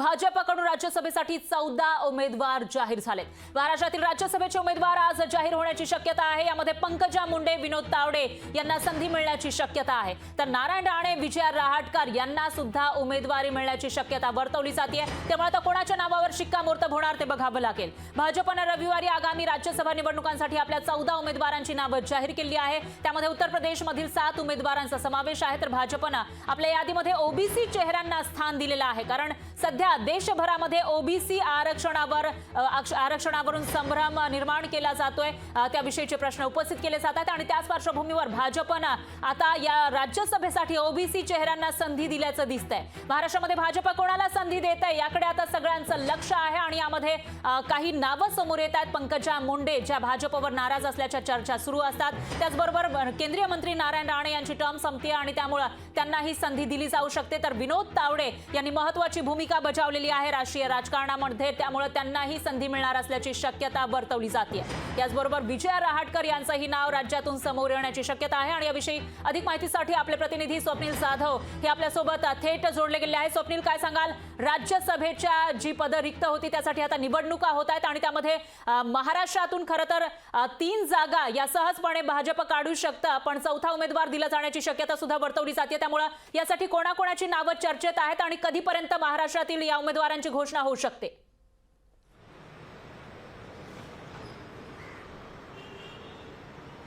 भाजपकडून राज्यसभेसाठी 14 उमेदवार जाहीर झालेत। महाराष्ट्रातील राज्यसभेचे उमेदवार आज जाहीर होण्याची शक्यता आहे। यामध्ये पंकजा मुंडे, विनोद तावडे यांना संधी मिळण्याची शक्यता आहे, तर नारायण राणे, विजया रहाटकर यांना सुद्धा उमेदवारी मिळण्याची शक्यता वर्तवली जाते। त्यामुळे आता कोणाच्या नावावर शिक्कामोर्तब होणार ते बघावं लागेल। भाजपने रविवारी आगामी राज्यसभा निवडणुकांसाठी आपल्या 14 उमेदवारांची नावे जाहीर केली आहे। त्यामध्ये उत्तर प्रदेशमधील 7 उमेदवारांचा समावेश आहे, तर भाजपने आपल्या यादीमध्ये ओबीसी चेहऱ्यांना स्थान दिलेलं आहे। कारण सध्या देशभरामध्ये ओबीसी आरक्षणावरून संभ्रम निर्माण केला जातोय, त्याविषयीचे प्रश्न उपस्थित केले जातात आणि त्याच पार्श्वभूमीवर भाजपने आता या राज्यसभेसाठी ओबीसी चेहऱ्यांना संधी दिल्याचं दिसतंय। महाराष्ट्रामध्ये भाजप कोणाला संधी देत आहे याकडे आता सगळ्यांचं लक्ष आहे आणि यामध्ये काही नावं समोर येत आहेत। पंकजा मुंडे ज्या भाजपवर नाराज असल्याच्या चर्चा सुरू असतात, त्याचबरोबर केंद्रीय मंत्री नारायण राणे यांची टर्म संपते आणि त्यामुळे त्यांना ही संधी दिली जाऊ शकते, तर विनोद तावडे यांनी महत्त्वाची भूमिका बजावलेली आहे राष्ट्रीय राजकारणामध्ये, त्यामुळे त्यांनाही संधी मिळणार असल्याची शक्यता वर्तवली जाते। याचबरोबर विजया रहाटकर यांचंही नाव राज्यातून समोर येण्याची शक्यता आहे आणि याविषयी अधिक माहितीसाठी आपले प्रतिनिधी स्वप्नील जाधव हे आपल्यासोबत थेट जोडले गेले आहेत। स्वप्नील, काय सांगाल? राज्यसभेच्या जी पदं रिक्त होती त्यासाठी आता निवडणुका होत आहेत आणि त्यामध्ये महाराष्ट्रातून खरं तर 3 जागा या सहजपणे भाजप काढू शकतं, पण चौथा उमेदवार दिला जाण्याची शक्यता सुद्धा वर्तवली जाते। त्यामुळे यासाठी कोणाकोणाची नावं चर्चेत आहेत आणि कधीपर्यंत महाराष्ट्रातील या उमेदवारांची घोषणा होऊ शकते?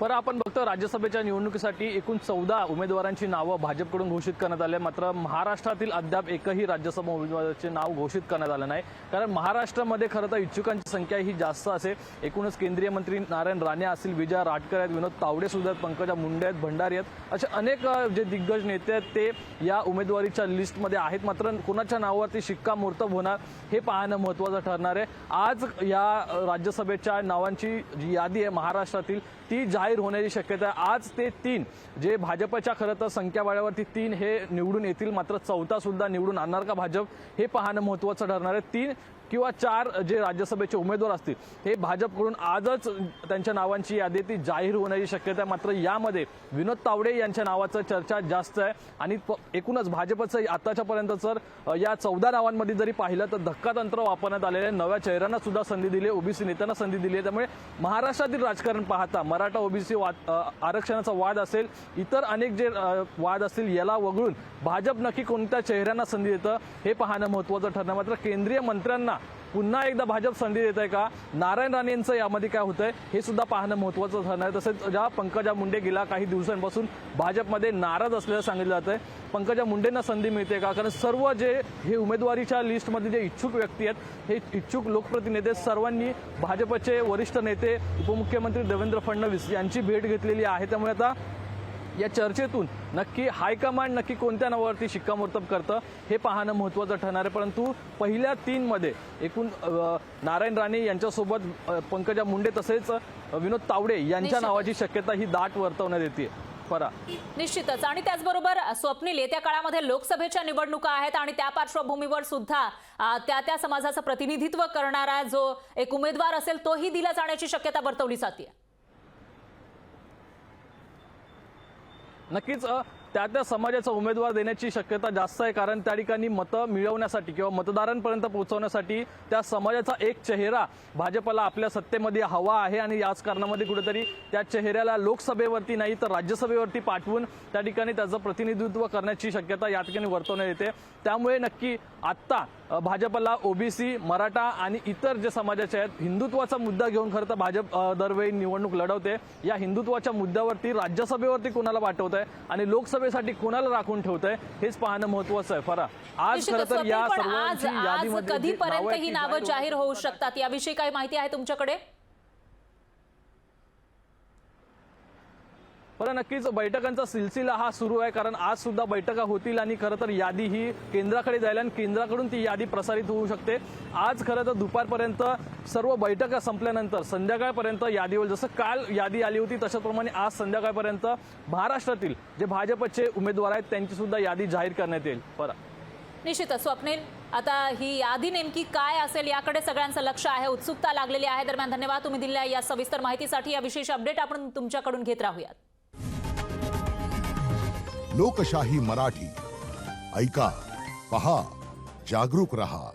पर आपण बघतो राज्यसभेच्या निवडणुकीसाठी एकूण 14 उमेदवारांची नावं भाजपकडून घोषित करण्यात आले, मात्र महाराष्ट्रातील अद्याप एकही राज्यसभा उमेदवाराचे नाव घोषित करण्यात आलं नाही। कारण महाराष्ट्रामध्ये खरं तर इच्छुकांची संख्या ही जास्त असेल। एकूणच केंद्रीय मंत्री नारायण राणे असतील, विजया रहाटकर आहेत, विनोद तावडे सुद्धा आहेत, पंकजा मुंडे आहेत, भंडारी आहेत, असे अनेक जे दिग्गज नेते आहेत ते या उमेदवारीच्या लिस्टमध्ये आहेत। मात्र कोणाच्या नावावरती शिक्कामोर्तब होणार हे पाहणं महत्त्वाचं ठरणार आहे। आज या राज्यसभेच्या नावांची जी यादी आहे महाराष्ट्रातील ती जाहीर होण्याची शक्यता आहे। आज ते 3 जे भाजपच्या खरं तर संख्याबळावरती 3 हे निवडून येतील, मात्र चौथा सुद्धा निवडून आणणार का भाजप हे पाहणं महत्त्वाचं ठरणार आहे। 3 किंवा 4 जे राज्यसभेचे उमेदवार असतील हे भाजपकडून आजच त्यांच्या नावांची यादी ती जाहीर होण्याची शक्यता आहे। मात्र यामध्ये विनोद तावडे यांच्या नावाचं चर्चा जास्त आहे आणि एकूणच भाजपचं आताच्यापर्यंत जर या 14 नावांमध्ये जरी पाहिलं तर धक्कातंत्र वापरण्यात आलेलं आहे। नव्या चेहऱ्यांना सुद्धा संधी दिली, ओबीसी नेत्यांना संधी दिली आहे। त्यामुळे महाराष्ट्रातील राजकारण पाहता मराठा ओबीसी आरक्षणाचा वाद असेल, इतर अनेक जे वाद असतील याला वगळून भाजप नक्की कोणत्या चेहऱ्यांना संधी देतं हे पाहणं महत्त्वाचं ठरणार। मात्र केंद्रीय मंत्र्यांना पुन्हा एकदा भाजप संधी देत आहे का, नारायण राणे यांचं यामध्ये काय होतंय हे सुद्धा पाहणं महत्त्वाचं ठरणार। तसेच ज्या पंकजा मुंडे गेल्या काही दिवसांपासून भाजपमध्ये नाराज असल्याचं सांगितलं जातंय, पंकजा मुंडेंना संधी मिळते का? कारण सर्व जे हे उमेदवारीच्या लिस्टमध्ये जे इच्छुक व्यक्ती आहेत हे इच्छुक लोकप्रतिनिधी सर्वांनी भाजपचे वरिष्ठ नेते उपमुख्यमंत्री देवेंद्र फडणवीस यांची भेट घेतलेली आहे। त्यामुळे आता या चर्चेतून नक्की हायकमांड नक्की कोणत्या नावावरती शिक्कामोर्तब करतं हे पाहणं महत्त्वाचं ठरणार आहे। परंतु पहिल्या 3 मध्ये एकूण नारायण राणे यांच्यासोबत पंकजा मुंडे तसेच विनोद तावडे यांच्या नावाची शक्यता ही दाट वर्तवण्यात येते। निश्चितच। आणि त्याचबरोबर स्वप्नील, येत्या काळामध्ये लोकसभेच्या निवडणुका आहेत आणि त्या पार्श्वभूमीवर सुद्धा त्या समाजाचं प्रतिनिधित्व करणारा जो एक उमेदवार असेल तोही दिला जाण्याची शक्यता वर्तवली जाते। नक्कीच त्या समाजाचा उमेदवार देण्याची शक्यता जास्त आहे, कारण त्या ठिकाणी मतं मिळवण्यासाठी किंवा मतदारांपर्यंत पोहोचवण्यासाठी त्या समाजाचा एक चेहरा भाजपला आपल्या सत्तेमध्ये हवा आहे आणि याच कारणामध्ये कुठेतरी त्या चेहऱ्याला लोकसभेवरती नाही तर राज्यसभेवरती पाठवून त्या ठिकाणी त्याचं प्रतिनिधित्व करण्याची शक्यता या ठिकाणी वर्तवण्यात येते। त्यामुळे नक्की आत्ता भाजपला ओबीसी, मराठा आणि इतर जे समाजाचे आहेत हिंदुत्वाचा मुद्दा घेऊन खरं तर भाजप दरवेळी निवडणूक लढवते। या हिंदुत्वाच्या मुद्द्यावरती राज्यसभेवरती कोणाला पाठवत आहे आणि लोकसभेसाठी कोणाला राखून ठेवत आहे हेच पाहणं महत्त्वाचं आहे। फरा आज खरं तर या सर्वांची यादीमध्ये कधीपर्यंत ही नावं जाहीर होऊ शकतात याविषयी काही माहिती आहे तुमच्याकडे? पण नक्कीच बैठकांचा सिलसिला हा सुरू आहे, कारण आज सुद्धा बैठका होतील आणि खरं तर यादी ही केंद्राकडे जाईल आणि केंद्राकडून ती यादी प्रसारित होऊ शकते। आज खरं तर दुपारपर्यंत सर्व बैठका संपल्यानंतर संध्याकाळपर्यंत यादी होईल। जसं काल यादी आली होती तशाप्रमाणे आज संध्याकाळपर्यंत महाराष्ट्रातील जे भाजपचे उमेदवार आहेत त्यांची सुद्धा यादी जाहीर करण्यात येईल। निश्चितच स्वप्नील, आता ही यादी नेमकी काय असेल याकडे सगळ्यांचं लक्ष आहे, उत्सुकता लागलेली आहे। दरम्यान धन्यवाद तुम्ही दिलेल्या या सविस्तर माहितीसाठी। या विशेष अपडेट आपण तुमच्याकडून घेत राहूयात। लोकशाही मराठी ऐका, पहा, जागरूक रहा।